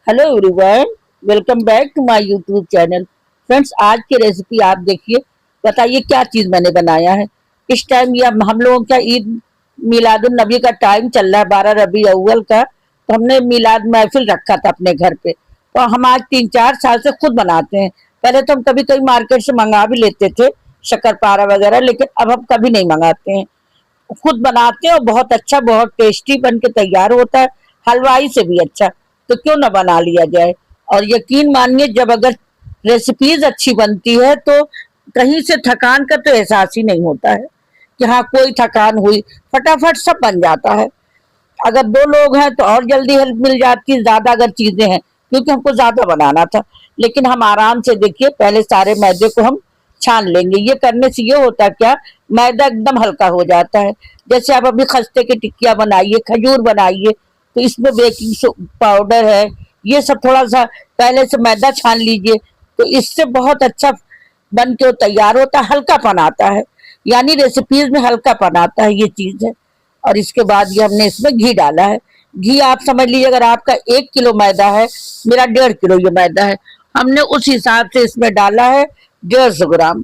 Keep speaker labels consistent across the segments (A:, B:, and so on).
A: Hello everyone, welcome back to my YouTube channel. Friends, आज की recipe आप देखिए। बताइए क्या चीज़ मैंने बनाया है। इस टाइम ये हम लोगों का ईद मिलादुन नबी का टाइम चल रहा है, 12 रबी अव्वल का। तो हमने मिलाद महफिल रखा था अपने घर पे। तो हम आज 3-4 साल से खुद बनाते हैं। पहले तो हम कभी कभी मार्केट से मंगा भी लेते थे, शक्करपारा वगैरह, लेकिन अब हम कभी नहीं मंगाते हैं। खुद बनाते हैं और बहुत अच्छा, बहुत टेस्टी बन के तैयार होता है, हलवाई से भी अच्छा। तो क्यों ना बना लिया जाए। और यकीन मानिए, जब अगर रेसिपीज अच्छी बनती है तो कहीं से थकान का तो एहसास ही नहीं होता है कि हाँ कोई थकान हुई। फटाफट सब बन जाता है। अगर दो लोग हैं तो और जल्दी हेल्प मिल जाती है, ज्यादा अगर चीजें हैं, क्योंकि हमको ज्यादा बनाना था। लेकिन हम आराम से, देखिए, पहले सारे मैदे को हम छान लेंगे। ये करने से ये होता क्या, मैदा एकदम हल्का हो जाता है। जैसे आप अभी खस्ते की टिक्कियां बनाइए, खजूर बनाइए, तो इसमें बेकिंग पाउडर है, ये सब थोड़ा सा पहले से मैदा छान लीजिए, तो इससे बहुत अच्छा बन के तैयार होता है, हल्कापन आता है। यानी रेसिपीज में हल्कापन आता है, ये चीज है। और इसके बाद ये हमने इसमें घी डाला है। घी आप समझ लीजिए, अगर आपका 1 किलो मैदा है, मेरा 1.5 किलो ये मैदा है, हमने उस हिसाब से इसमें डाला है 150 ग्राम।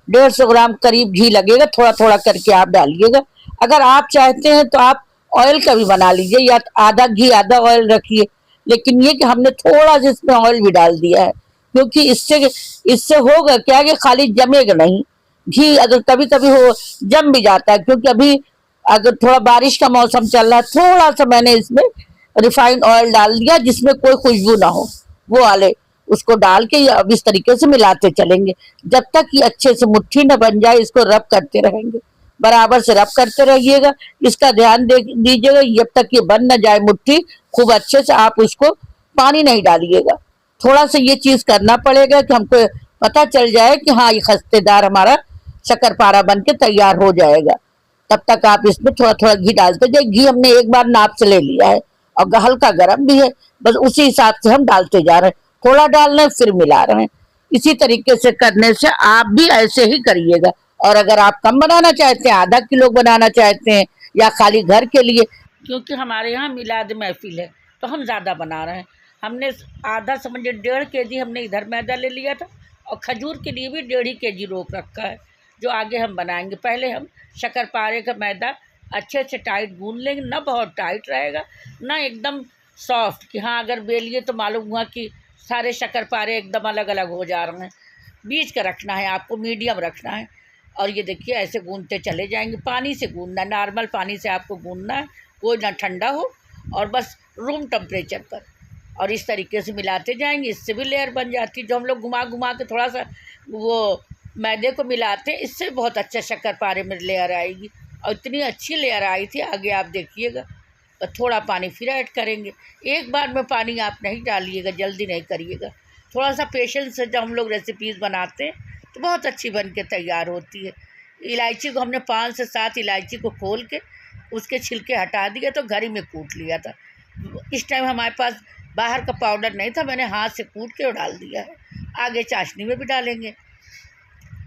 A: 150 ग्राम करीब घी लगेगा, थोड़ा थोड़ा करके आप डालिएगा। अगर आप चाहते हैं तो आप ऑयल का भी बना लीजिए, या आधा घी आधा ऑयल रखिए। लेकिन ये कि हमने थोड़ा सा इसमें ऑयल भी डाल दिया है, क्योंकि इससे इससे होगा क्या कि खाली जमेगा नहीं। घी अगर कभी कभी हो जम भी जाता है, क्योंकि अभी अगर थोड़ा बारिश का मौसम चल रहा है, थोड़ा सा मैंने इसमें रिफाइंड ऑयल डाल दिया, जिसमें कोई खुशबू ना हो, वो वाले। उसको डाल के अब इस तरीके से मिलाते चलेंगे जब तक ये अच्छे से मुट्ठी न बन जाए। इसको रब करते रहेंगे, बराबर से रब करते रहिएगा। इसका ध्यान दे दीजिएगा, जब तक ये बन न जाए मुट्ठी खूब अच्छे से। आप उसको पानी नहीं डालिएगा, थोड़ा सा ये चीज करना पड़ेगा कि हमको पता चल जाए कि हाँ ये खस्तेदार हमारा शक्करपारा बन के तैयार हो जाएगा। तब तक आप इसमें थोड़ा थोड़ा घी डालते जाइए। घी हमने एक बार नाप से ले लिया है, और हल्का गर्म भी है, बस उसी हिसाब से हम डालते जा रहे हैं। थोड़ा डाल रहे हैं फिर मिला रहे हैं। इसी तरीके से करने से आप भी ऐसे ही करिएगा। और अगर आप कम बनाना चाहते हैं, आधा किलो बनाना चाहते हैं, या खाली घर के लिए, क्योंकि हमारे यहाँ मिलाद महफिल है तो हम ज़्यादा बना रहे हैं। हमने आधा, समझिए 1.5 kg हमने इधर मैदा ले लिया था, और खजूर के लिए भी 1.5 kg रोक रखा है, जो आगे हम बनाएंगे। पहले हम शक्करपारे का मैदा अच्छे से टाइट गूंद लेंगे, ना बहुत टाइट रहेगा ना एकदम सॉफ्ट कि हाँ अगर बेलिए तो मालूम हुआ कि सारे शक्करपारे एकदम अलग अलग हो जा रहे हैं। बीच का रखना है आपको, मीडियम रखना है। और ये देखिए ऐसे गूंदते चले जाएंगे। पानी से गूंदना है, नॉर्मल पानी से आपको गूंदना है, कोई ना ठंडा हो, और बस रूम टेम्परेचर पर। और इस तरीके से मिलाते जाएंगे, इससे भी लेयर बन जाती है। जो हम लोग घुमा घुमा के थोड़ा सा वो मैदे को मिलाते हैं, इससे बहुत अच्छा शक्करपारे में लेयर आएगी। और इतनी अच्छी लेयर आई थी, आगे आप देखिएगा। और थोड़ा पानी फिर ऐड करेंगे। एक बार में पानी आप नहीं डालिएगा, जल्दी नहीं करिएगा। थोड़ा सा पेशेंस से जब हम लोग रेसिपीज़ बनाते हैं तो बहुत अच्छी बन के तैयार होती है। इलायची को हमने 5 से 7 इलायची को खोल के उसके छिलके हटा दिए, तो घर ही में कूट लिया था। इस टाइम हमारे पास बाहर का पाउडर नहीं था, मैंने हाथ से कूट के और डाल दिया है। आगे चाशनी में भी डालेंगे।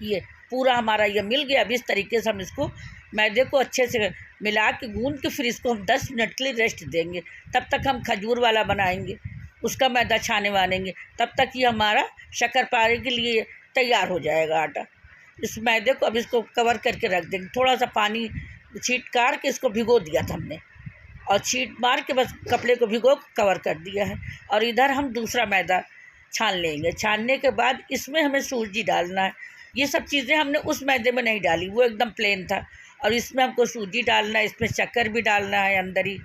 A: ये पूरा हमारा ये मिल गया। अब इस तरीके से हम इसको मैदे को अच्छे से मिला के गूंद के फिर इसको हम 10 मिनट के लिए रेस्ट देंगे। तब तक हम खजूर वाला बनाएंगे, उसका मैदा छाने वानेंगे। तब तक ये हमारा शक्करपारे के लिए तैयार हो जाएगा आटा। इस मैदे को अब इसको कवर करके रख देंगे। थोड़ा सा पानी छींटकार के इसको भिगो दिया था हमने, और छींट मार के बस कपड़े को भिगो कवर कर दिया है। और इधर हम दूसरा मैदा छान लेंगे। छानने के बाद इसमें हमें सूजी डालना है। ये सब चीज़ें हमने उस मैदे में नहीं डाली, वो एकदम प्लेन था। और इसमें हमको सूजी डालना है, इसमें शक्कर भी डालना है अंदर ही,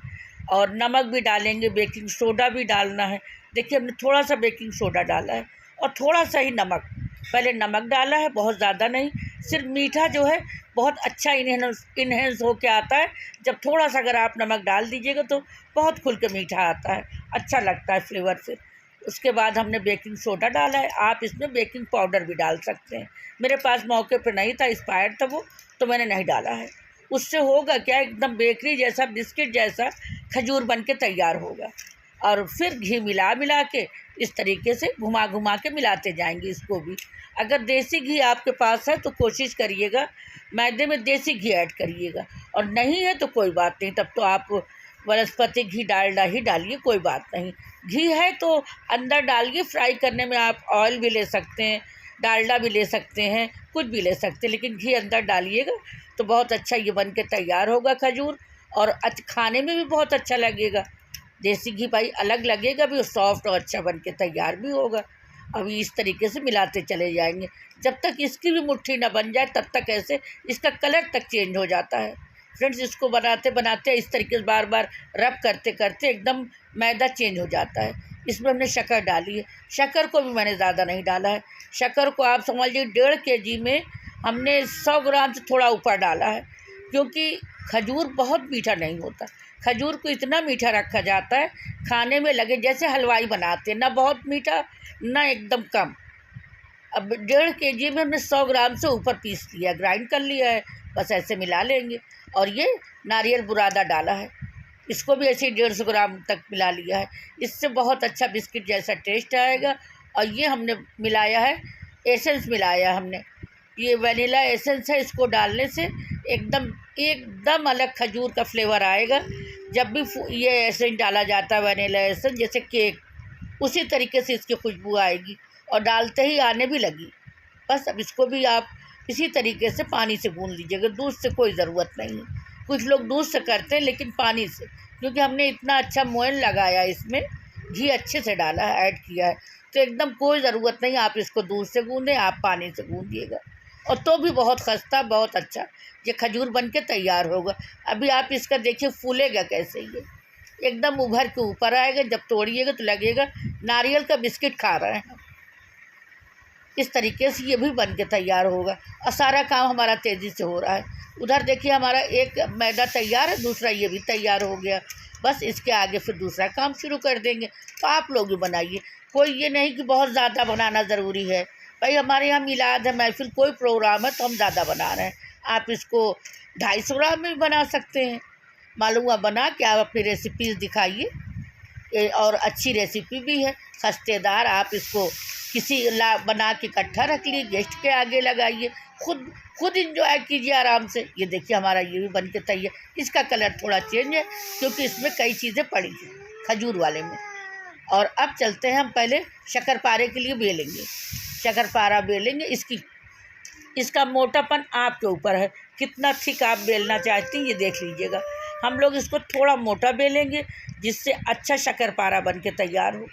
A: और नमक भी डालेंगे, बेकिंग सोडा भी डालना है। देखिए हमने थोड़ा सा बेकिंग सोडा डाला है, और थोड़ा सा ही नमक। पहले नमक डाला है, बहुत ज़्यादा नहीं। सिर्फ मीठा जो है बहुत अच्छा इन्हेंस हो के आता है। जब थोड़ा सा अगर आप नमक डाल दीजिएगा तो बहुत खुल के मीठा आता है, अच्छा लगता है फ्लेवर से। उसके बाद हमने बेकिंग सोडा डाला है। आप इसमें बेकिंग पाउडर भी डाल सकते हैं। मेरे पास मौके पे नहीं था, एक्सपायर्ड था वो, तो मैंने नहीं डाला है। उससे होगा क्या, एकदम बेकरी जैसा, बिस्किट जैसा खजूर बन के तैयार होगा। और फिर घी मिला मिला के इस तरीके से घुमा घुमा के मिलाते जाएंगे इसको भी। अगर देसी घी आपके पास है तो कोशिश करिएगा मैदे में देसी घी ऐड करिएगा, और नहीं है तो कोई बात नहीं, तब तो आप वनस्पति घी डालडा ही डालिए, कोई बात नहीं। घी है तो अंदर डालिए, फ्राई करने में आप ऑयल भी ले सकते हैं, डालडा भी ले सकते हैं, कुछ भी ले सकते हैं, लेकिन घी अंदर डालिएगा तो बहुत अच्छा ये बन के तैयार होगा खजूर, और खाने में भी बहुत अच्छा लगेगा। देसी घी भाई अलग लगेगा भी, सॉफ्ट और अच्छा बन के तैयार भी होगा। अभी इस तरीके से मिलाते चले जाएंगे जब तक इसकी भी मुट्ठी ना बन जाए, तब तक ऐसे इसका कलर तक चेंज हो जाता है। फ्रेंड्स, इसको बनाते बनाते इस तरीके से बार बार रब करते करते एकदम मैदा चेंज हो जाता है। इसमें हमने शक्कर डाली है, शक्कर को भी मैंने ज़्यादा नहीं डाला है। शक्कर को आप समझ लीजिए 1.5 kg में हमने 100 ग्राम से थोड़ा ऊपर डाला है, क्योंकि खजूर बहुत मीठा नहीं होता। खजूर को इतना मीठा रखा जाता है खाने में लगे जैसे हलवाई बनाते हैं, ना बहुत मीठा ना एकदम कम। अब 1.5 kg में हमने 100 ग्राम से ऊपर पीस लिया, ग्राइंड कर लिया है, बस ऐसे मिला लेंगे। और ये नारियल बुरादा डाला है, इसको भी ऐसे 150 ग्राम तक मिला लिया है। इससे बहुत अच्छा बिस्किट जैसा टेस्ट आएगा। और ये हमने मिलाया है, एसेंस मिलाया हमने, ये वनीला एसेंस है, इसको डालने से एकदम एकदम अलग खजूर का फ्लेवर आएगा। जब भी ये एसेंस डाला जाता है वनीला एसेंस, जैसे केक, उसी तरीके से इसकी खुशबू आएगी और डालते ही आने भी लगी। बस अब इसको भी आप इसी तरीके से पानी से गूंद लीजिएगा, दूध से कोई ज़रूरत नहीं है। कुछ लोग दूध से करते हैं, लेकिन पानी से, क्योंकि हमने इतना अच्छा मोयन लगाया, इसमें घी अच्छे से डाला है, ऐड किया है, तो एकदम कोई ज़रूरत नहीं आप इसको दूध से गूंदें, आप पानी से गूंदिएगा और तो भी बहुत खस्ता, बहुत अच्छा ये खजूर बन के तैयार होगा। अभी आप इसका देखिए फूलेगा कैसे, ये एकदम उभर के ऊपर आएगा। जब तोड़िएगा तो लगेगा नारियल का बिस्किट खा रहे हैं। इस तरीके से ये भी बन के तैयार होगा और सारा काम हमारा तेज़ी से हो रहा है। उधर देखिए हमारा एक मैदा तैयार है, दूसरा ये भी तैयार हो गया। बस इसके आगे फिर दूसरा काम शुरू कर देंगे। तो आप लोग भी बनाइए, कोई ये नहीं कि बहुत ज़्यादा बनाना ज़रूरी है। भाई हमारे यहाँ मिलाद है, महफिल, कोई प्रोग्राम है तो हम ज़्यादा बना रहे हैं। आप इसको 250 ग्राम में भी बना सकते हैं। मालूम हुआ बना के आप अपनी रेसिपीज़ दिखाइए, और अच्छी रेसिपी भी है, खस्तेदार। आप इसको किसी बना के इकट्ठा रख लीजिए, गेस्ट के आगे लगाइए, खुद इंजॉय कीजिए आराम से। ये देखिए हमारा ये भी बन के तैयार। इसका कलर थोड़ा चेंज है क्योंकि इसमें कई चीज़ें पड़ी हैं खजूर वाले में। और अब चलते हैं, हम पहले शक्करपारे के लिए बेलेंगे। शक्करपारा बेलेंगे, इसका मोटापन आपके ऊपर है, कितना थिक आप बेलना चाहती हैं ये देख लीजिएगा। हम लोग इसको थोड़ा मोटा बेलेंगे जिससे अच्छा शक्करपारा बन के तैयार हो।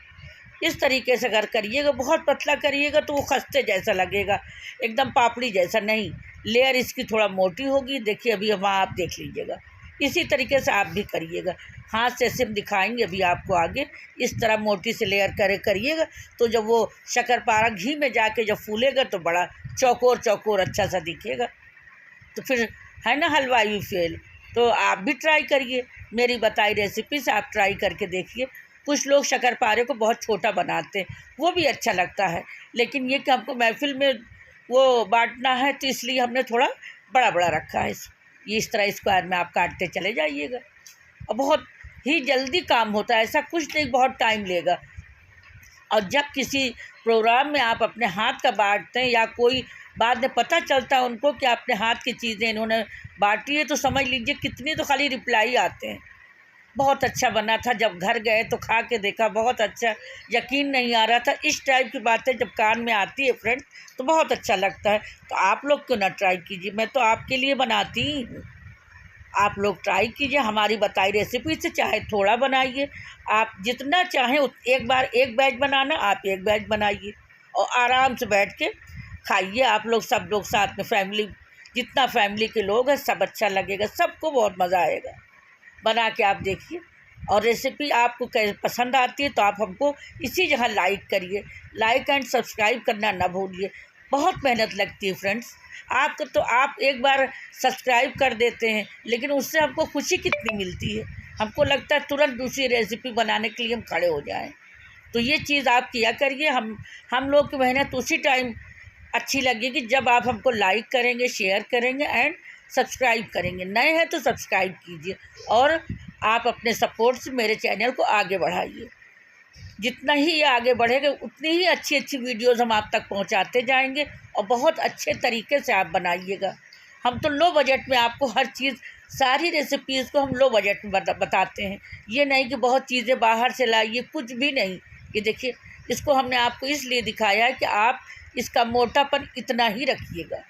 A: इस तरीके से अगर करिएगा, बहुत पतला करिएगा तो वो खस्ते जैसा लगेगा, एकदम पापड़ी जैसा नहीं। लेयर इसकी थोड़ा मोटी होगी। देखिए अभी वहाँ आप देख लीजिएगा, इसी तरीके से आप भी करिएगा। हाथ से सिर्फ दिखाएंगे अभी आपको आगे। इस तरह मोटी से लेयर करिएगा तो जब वो शक्करपारा घी में जाके जब फूलेगा तो बड़ा चौकोर चौकोर अच्छा सा दिखेगा। तो फिर है ना हलवाई भी फेल। तो आप भी ट्राई करिए, मेरी बताई रेसिपी से आप ट्राई करके देखिए। कुछ लोग शक्करपारे को बहुत छोटा बनाते हैं, वो भी अच्छा लगता है, लेकिन ये कि हमको महफिल में वो बांटना है तो इसलिए हमने थोड़ा बड़ा बड़ा रखा है। ये इस तरह स्क्वायर में आप काटते चले जाइएगा और बहुत ही जल्दी काम होता है, ऐसा कुछ नहीं बहुत टाइम लेगा। और जब किसी प्रोग्राम में आप अपने हाथ का बांटते हैं या कोई बाद में पता चलता है उनको कि अपने हाथ की चीज़ें इन्होंने बांटी है, तो समझ लीजिए कितनी तो खाली रिप्लाई आते हैं, बहुत अच्छा बना था। जब घर गए तो खा के देखा, बहुत अच्छा, यकीन नहीं आ रहा था। इस टाइप की बातें जब कान में आती है फ्रेंड तो बहुत अच्छा लगता है। तो आप लोग क्यों ना ट्राई कीजिए, मैं तो आपके लिए बनाती ही हूँ। आप लोग ट्राई कीजिए हमारी बताई रेसिपी से, चाहे थोड़ा बनाइए, आप जितना चाहें एक बार एक बैच बनाना, आप एक बैच बनाइए और आराम से बैठ के खाइए। आप लोग सब लोग साथ में, फैमिली, जितना फैमिली के लोग हैं सब अच्छा लगेगा, सबको बहुत मज़ा आएगा। बना के आप देखिए। और रेसिपी आपको पसंद आती है तो आप हमको इसी जगह लाइक करिए, लाइक एंड सब्सक्राइब करना ना भूलिए। बहुत मेहनत लगती है फ्रेंड्स, आपको तो आप एक बार सब्सक्राइब कर देते हैं, लेकिन उससे हमको खुशी कितनी मिलती है। हमको लगता है तुरंत दूसरी रेसिपी बनाने के लिए हम खड़े हो जाएं। तो ये चीज़ आप किया करिए। हम लोग की मेहनत उसी टाइम अच्छी लगेगी जब आप हमको लाइक करेंगे, शेयर करेंगे एंड सब्सक्राइब करेंगे। नए हैं तो सब्सक्राइब कीजिए और आप अपने सपोर्ट से मेरे चैनल को आगे बढ़ाइए। जितना ही ये आगे बढ़ेगा उतनी ही अच्छी अच्छी वीडियोज़ हम आप तक पहुंचाते जाएंगे और बहुत अच्छे तरीके से आप बनाइएगा। हम तो लो बजट में आपको हर चीज़, सारी रेसिपीज़ को हम लो बजट में बताते हैं। ये नहीं कि बहुत चीज़ें बाहर से लाइए, कुछ भी नहीं। ये देखिए, इसको हमने आपको इसलिए दिखाया है कि आप इसका मोटापन इतना ही रखिएगा,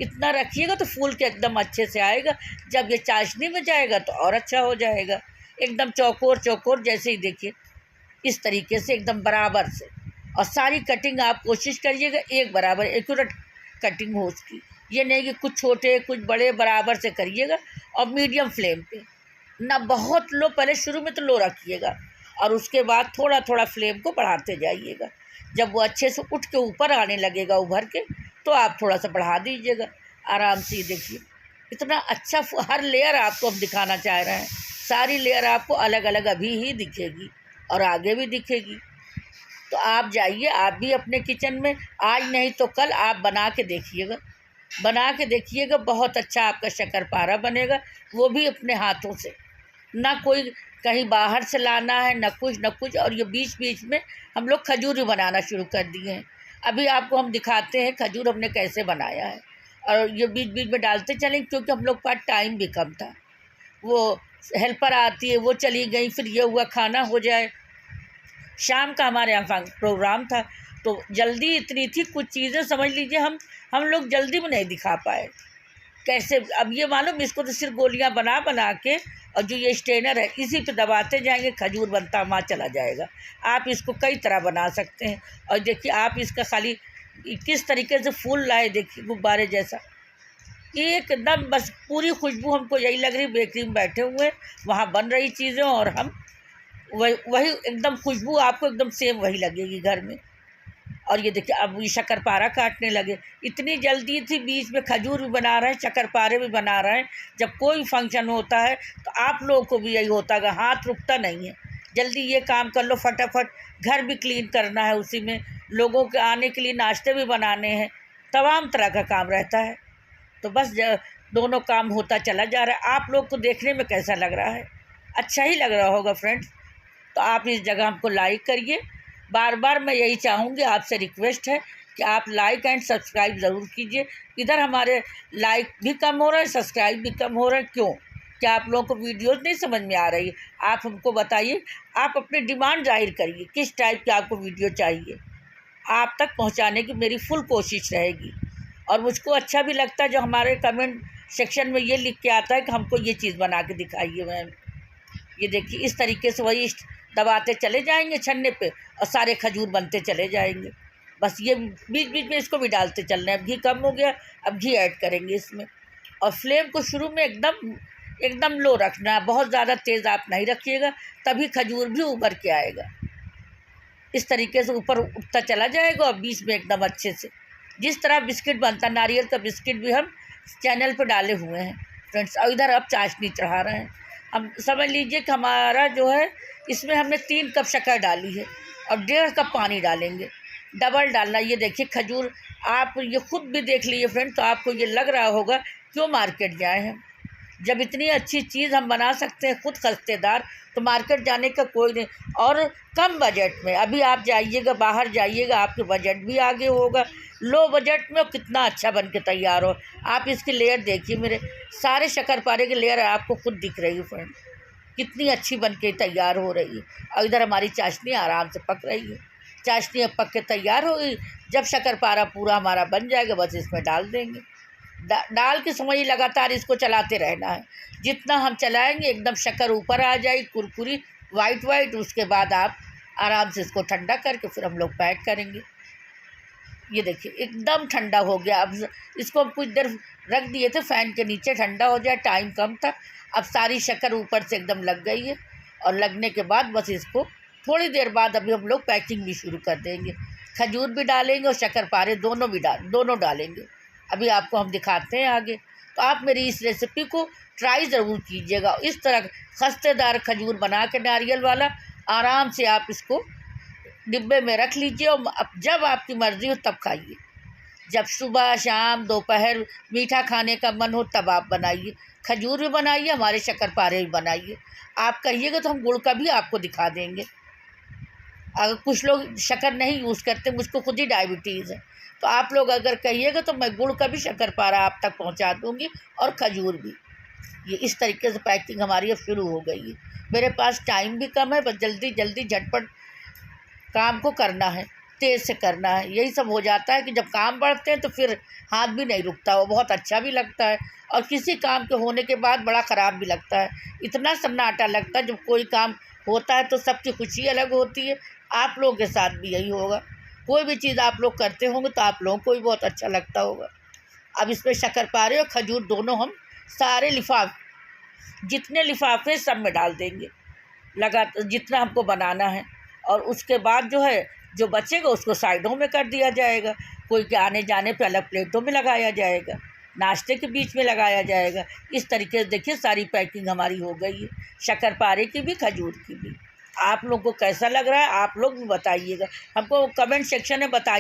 A: इतना रखिएगा तो फूल के एकदम अच्छे से आएगा। जब ये चाशनी में जाएगा तो और अच्छा हो जाएगा, एकदम चौकोर चौकोर जैसे ही देखिए, इस तरीके से एकदम बराबर से। और सारी कटिंग आप कोशिश करिएगा एक बराबर एक्यूरेट कटिंग हो उसकी। ये नहीं कि कुछ छोटे कुछ बड़े, बराबर से करिएगा। और मीडियम फ्लेम पे, ना बहुत लो, पहले शुरू में तो लो रखिएगा और उसके बाद थोड़ा थोड़ा फ्लेम को बढ़ाते जाइएगा। जब वो अच्छे से उठ के ऊपर आने लगेगा उभर के, तो आप थोड़ा सा बढ़ा दीजिएगा आराम से। देखिए इतना अच्छा हर लेयर आपको हम दिखाना चाह रहे हैं। सारी लेयर आपको अलग अलग अभी ही दिखेगी और आगे भी दिखेगी। तो आप जाइए, आप भी अपने किचन में आज नहीं तो कल आप बना के देखिएगा, बना के देखिएगा। बहुत अच्छा आपका शक्करपारा बनेगा, वो भी अपने हाथों से, ना कोई कहीं बाहर से लाना है, ना कुछ। और ये बीच बीच में हम लोग खजूर भी बनाना शुरू कर दिए हैं। अभी आपको हम दिखाते हैं खजूर हमने कैसे बनाया है, और ये बीच बीच में डालते चलें क्योंकि हम लोग के पास टाइम भी कम था। वो हेल्पर आती है, वो चली गई, फिर ये हुआ खाना हो जाए। शाम का हमारे यहाँ प्रोग्राम था तो जल्दी इतनी थी, कुछ चीज़ें समझ लीजिए हम लोग जल्दी में नहीं दिखा पाए। कैसे, अब ये मालूम, इसको तो सिर्फ गोलियां बना बना के, और जो ये स्ट्रेनर है इसी पे दबाते जाएंगे, खजूर बनता वहाँ चला जाएगा। आप इसको कई तरह बना सकते हैं। और देखिए आप इसका खाली किस तरीके से फूल लाए, देखिए गुब्बारे जैसा एकदम, बस पूरी खुशबू हमको यही लग रही, बेकरी में बैठे हुए वहाँ बन रही चीज़ें और हम वही एकदम खुशबू आपको एकदम सेम वही लगेगी घर में। और ये देखिए अब ये शक्करपारा काटने लगे, इतनी जल्दी थी, बीच में खजूर भी बना रहे हैं, शक्करपारे भी बना रहे हैं। जब कोई फंक्शन होता है तो आप लोगों को भी यही होता है, हाथ रुकता नहीं है, जल्दी ये काम कर लो फटाफट। घर भी क्लीन करना है, उसी में लोगों के आने के लिए नाश्ते भी बनाने हैं, तमाम तरह का काम रहता है। तो बस दोनों काम होता चला जा रहा है। आप लोग को देखने में कैसा लग रहा है? अच्छा ही लग रहा होगा फ्रेंड्स। तो आप इस जगह हमको लाइक करिए। बार बार मैं यही चाहूँगी, आपसे रिक्वेस्ट है कि आप लाइक एंड सब्सक्राइब ज़रूर कीजिए। इधर हमारे लाइक भी कम हो रहे हैं, सब्सक्राइब भी कम हो रहे हैं। क्यों? क्या आप लोगों को वीडियोज़ नहीं समझ में आ रही है? आप हमको बताइए, आप अपनी डिमांड जाहिर करिए, किस टाइप की आपको वीडियो चाहिए। आप तक पहुंचाने की मेरी फुल कोशिश रहेगी। और मुझको अच्छा भी लगता है जो हमारे कमेंट सेक्शन में ये लिख के आता है कि हमको ये चीज़ बना के दिखाइए मैम। ये देखिए इस तरीके से वही दबाते चले जाएंगे छन्ने पे और सारे खजूर बनते चले जाएंगे। बस ये बीच बीच में इसको भी डालते चल रहे हैं। अब घी कम हो गया, अब घी ऐड करेंगे इसमें। और फ्लेम को शुरू में एकदम लो रखना है, बहुत ज़्यादा तेज़ आप नहीं रखिएगा, तभी खजूर भी उभर के आएगा। इस तरीके से ऊपर उठता चला जाएगा और बीच में एकदम अच्छे से, जिस तरह बिस्किट बनता, नारियल का बिस्किट भी हम चैनल पर डाले हुए हैं फ्रेंड्स। और इधर अब चाशनी चढ़ा रहे हैं हम। समझ लीजिए कि हमारा जो है, इसमें हमने 3 कप शक्कर डाली है और 1.5 कप पानी डालेंगे, डबल डालना। ये देखिए खजूर, आप ये खुद भी देख लीजिए फ्रेंड, तो आपको ये लग रहा होगा क्यों मार्केट जाए हैं। जब इतनी अच्छी चीज़ हम बना सकते हैं खुद खस्तेदार, तो मार्केट जाने का कोई नहीं। और कम बजट में अभी आप जाइएगा, बाहर जाइएगा, आपके बजट भी आगे होगा। लो बजट में कितना अच्छा बन के तैयार हो। आप इसकी लेयर देखिए, मेरे सारे शक्करपारे की लेयर आपको खुद दिख रही है फ्रेंड, कितनी अच्छी बन के तैयार हो रही है। और इधर हमारी चाशनी आराम से पक रही है। चाशनी अब पक के तैयार हो गई। जब शक्करपारा पूरा हमारा बन जाएगा, बस इसमें डाल देंगे। डाल के समझिए लगातार इसको चलाते रहना है। जितना हम चलाएंगे एकदम शक्कर ऊपर आ जाएगी, कुरकुरी वाइट। उसके बाद आप आराम से इसको ठंडा करके फिर हम लोग पैक करेंगे। ये देखिए एकदम ठंडा हो गया। अब इसको हम कुछ देर रख दिए थे फ़ैन के नीचे, ठंडा हो जाए, टाइम कम था। अब सारी शक्कर ऊपर से एकदम लग गई है और लगने के बाद बस इसको थोड़ी देर बाद अभी हम लोग पैकिंग भी शुरू कर देंगे। खजूर भी डालेंगे और शक्करपारे दोनों डालेंगे। अभी आपको हम दिखाते हैं आगे। तो आप मेरी इस रेसिपी को ट्राई ज़रूर कीजिएगा। इस तरह खस्तेदार खजूर बना के नारियल वाला आराम से आप इसको डिब्बे में रख लीजिए और अब जब आपकी मर्ज़ी हो तब खाइए। जब सुबह शाम दोपहर मीठा खाने का मन हो तब आप बनाइए। खजूर भी बनाइए, हमारे शक्करपारे भी बनाइए। आप कहिएगा तो हम गुड़ का भी आपको दिखा देंगे। अगर कुछ लोग शक्कर नहीं यूज़ करते, मुझको खुद ही डायबिटीज़ है, तो आप लोग अगर कहिएगा तो मैं गुड़ का भी शक्करपारा आप तक पहुंचा दूंगी और खजूर भी। ये इस तरीके से पैकिंग हमारी अब शुरू हो गई है। मेरे पास टाइम भी कम है, बस जल्दी जल्दी झटपट काम को करना है, तेज़ से करना है। यही सब हो जाता है कि जब काम बढ़ते हैं तो फिर हाथ भी नहीं रुकता, वो बहुत अच्छा भी लगता है और किसी काम के होने के बाद बड़ा ख़राब भी लगता है। इतना सन्नाटा लगता है जब कोई काम होता है तो सबकी खुशी अलग होती है। आप लोगों के साथ भी यही होगा, कोई भी चीज़ आप लोग करते होंगे तो आप लोगों को भी बहुत अच्छा लगता होगा। अब इसमें शक्करपारे और खजूर दोनों हम सारे लिफाफे, जितने लिफाफे सब में डाल देंगे, लगा जितना हमको बनाना है। और उसके बाद जो है जो बचेगा उसको साइडों में कर दिया जाएगा, कोई के आने जाने पे अलग प्लेटों में लगाया जाएगा, नाश्ते के बीच में लगाया जाएगा। इस तरीके से देखिए सारी पैकिंग हमारी हो गई है, शक्करपारे की भी खजूर की भी। आप लोग को कैसा लग रहा है आप लोग भी बताइएगा, हमको कमेंट सेक्शन में बताइए।